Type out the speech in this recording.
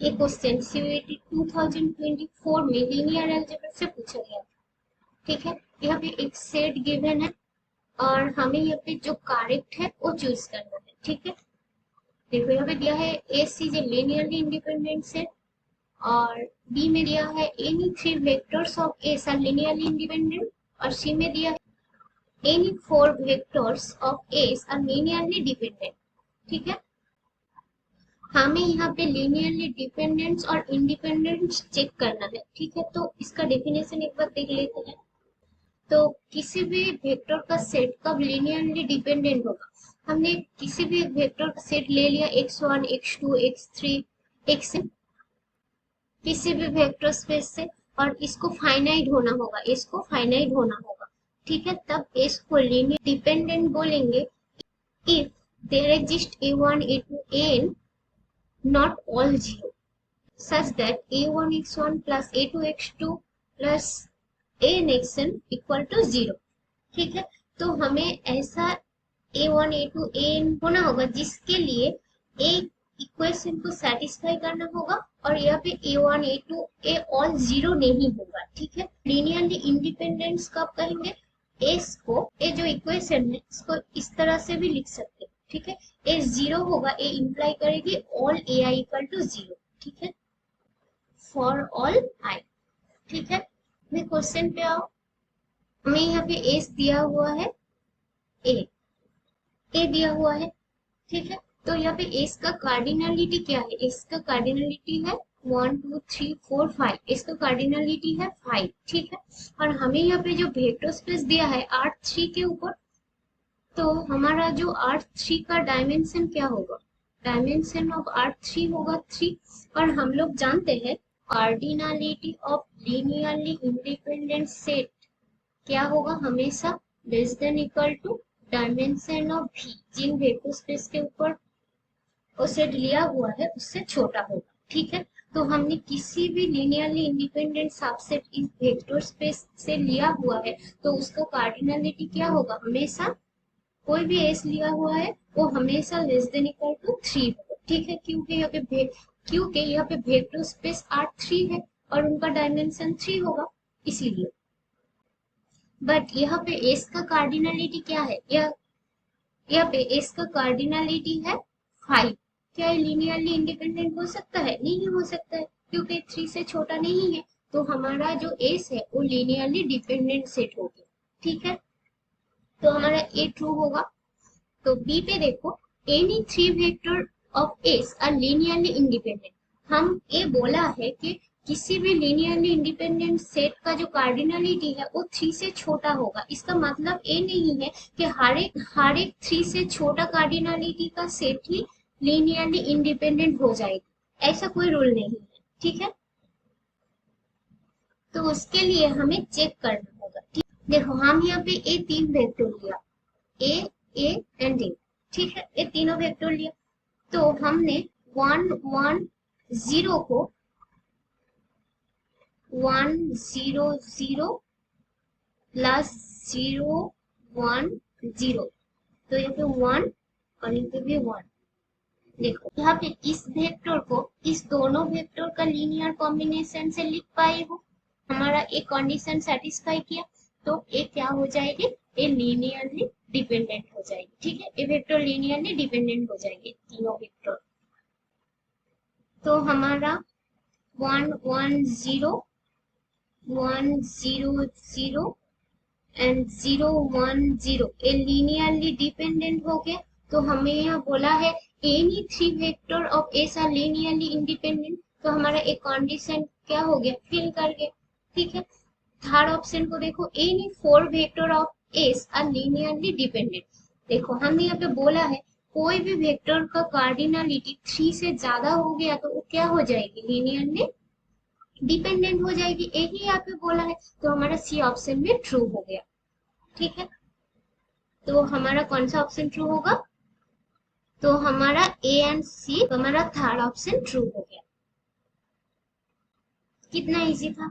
ये question CUET 2024 में linear algebra से पूछा गया। ठीक है, यहाँ पे एक सेट गिवन है और हमें यहाँ पे जो करेक्ट है वो चूज करना है। ठीक है, देखो यहाँ पे दिया है S is a linearly independent set और बी में दिया है any three vectors of S R linearly independent और सी में दिया है any four vectors of S R linearly dependent. ठीक है, हमें यहाँ पे लीनियरली डिपेंडेंस और इंडिपेंडेंस चेक करना है। ठीक है, तो इसका डेफिनेशन एक बार देख लेते हैं। तो किसी भी वेक्टर का सेट कब लीनियरली डिपेंडेंट होगा? हमने किसी भी वेक्टर का सेट ले लिया x1 x2 x3 xn किसी भी वेक्टर स्पेस से और इसको फाइनाइट होना होगा, इसको फाइनाइट होना होगा। ठीक है, तब एस को लीनियर डिपेंडेंट बोलेंगे if there exist a1 a2 an not all zero such that a1 x1 plus a2 x2 plus an xn equal to 0। ठीक है, तो हमें ऐसा a1 a2 an होना होगा जिसके लिए एक इक्वेशन को सेटिस्फाई करना होगा और यहाँ पे a1 a2 a all 0 नहीं होगा। ठीक है, लीनियरली इंडिपेंडेंस कब कहेंगे? एस को, ये जो इक्वेशन है इसको इस तरह से भी लिख सकते हैं। ठीक है, ए जीरो होगा, ए इंप्लाई करेगी all A I equal to 0। ठीक है, फॉर ऑल आई। ठीक है, मैं क्वेश्चन पे आओ। हमें यहाँ पे एस दिया हुआ है, ए दिया हुआ है। ठीक है, तो यहाँ पे एस का कार्डिनलिटी क्या है? एस का कार्डिनलिटी है 1 2 3 4 5, इसका कार्डिनलिटी है 5। ठीक है, और हमें यहाँ पे जो वेक्टर स्पेस दिया है R3 के ऊपर, तो हमारा जो R3 का डायमेंशन क्या होगा? डायमेंशन ऑफ R3 होगा 3 और हम लोग जानते हैं cardinality of linearly independent set क्या होगा? हमेशा less than equal to dimension of V, जिन वेक्टर स्पेस के ऊपर वो सेट लिया हुआ है उससे छोटा होगा। ठीक है, तो हमने किसी भी लीनियरली इंडिपेंडेंट सबसेट इस वेक्टर स्पेस से लिया हुआ है तो उसका कार्डिनलिटी क्या होगा? हमेशा कोई भी एस लिया हुआ है वो हमेशा लेस देन इक्वल टू 3 होगा। ठीक है, क्योंकि यहाँ पे वेक्टर स्पेस R3 है और उनका डायमेंशन 3 होगा इसीलिए। बट यहाँ पे एस का कार्डिनलिटी क्या है? यहाँ पे एस का कार्डिनलिटी है 5। क्या ये लीनियरली इंडिपेंडेंट हो सकता है? नहीं हो सकता है, क्योंकि 3 से छोटा नहीं है। तो हमारा जो एस है वो लीनियरली डिपेंडेंट सेट हो गया। ठीक है, तो हमारा ए ट्रू होगा। तो बी पे देखो, any three vector of S R linearly independent. हम ये बोला है कि किसी भी लीनियरली इंडिपेंडेंट सेट का जो कार्डिनलिटी है वो 3 से छोटा होगा। इसका मतलब ये नहीं है कि हर एक 3 से छोटा कार्डिनलिटी का सेट ही लीनियरली इंडिपेंडेंट हो जाएगा, ऐसा कोई रूल नहीं है। ठीक है, तो उसके लिए हमें चेक करना होगा। देखो, हम यहाँ पे ए 3 वेक्टर लिया, ए एंड ए। ठीक है, ये तीनों वेक्टर लिया, तो हमने 1 1 0 को 1 0 0 प्लस 0 1 0, तो यहाँ पे 1 और यहाँ पे भी 1। देखो, यहाँ पे इस वेक्टर को इस दोनों वेक्टर का लीनियर कॉम्बिनेशन से लिख पाए हो, हमारा एक कंडीशन सेटिस्फाई किया, तो ये क्या हो जाएगी? ये लीनियरली डिपेंडेंट हो जाएगी। ठीक है, ये वेक्टर लीनियरली डिपेंडेंट हो जाएंगे तीनों वेक्टर। तो हमारा 1 1 0 1 0 0 एंड 0 1 0 ये लीनियरली डिपेंडेंट हो गए। तो हमें यहाँ बोला है any three vector of S R linearly independent, तो हमारा एक कंडीशन क्या हो गया? फिल कर गया। ठीक है, थर्ड ऑप्शन को देखो, any four vector of S R linearly dependent. देखो, हमने यहाँ पे बोला है कोई भी वेक्टर का कार्डिनलिटी 3 से ज्यादा हो गया तो वो क्या हो जाएगी? लीनियरली डिपेंडेंट हो जाएगी, यही यहाँ पे बोला है। तो हमारा सी ऑप्शन में ट्रू हो गया। ठीक है, तो हमारा कौन सा ऑप्शन ट्रू होगा? तो हमारा ए एंड सी, हमारा थर्ड ऑप्शन ट्रू हो गया। कितना इजी था।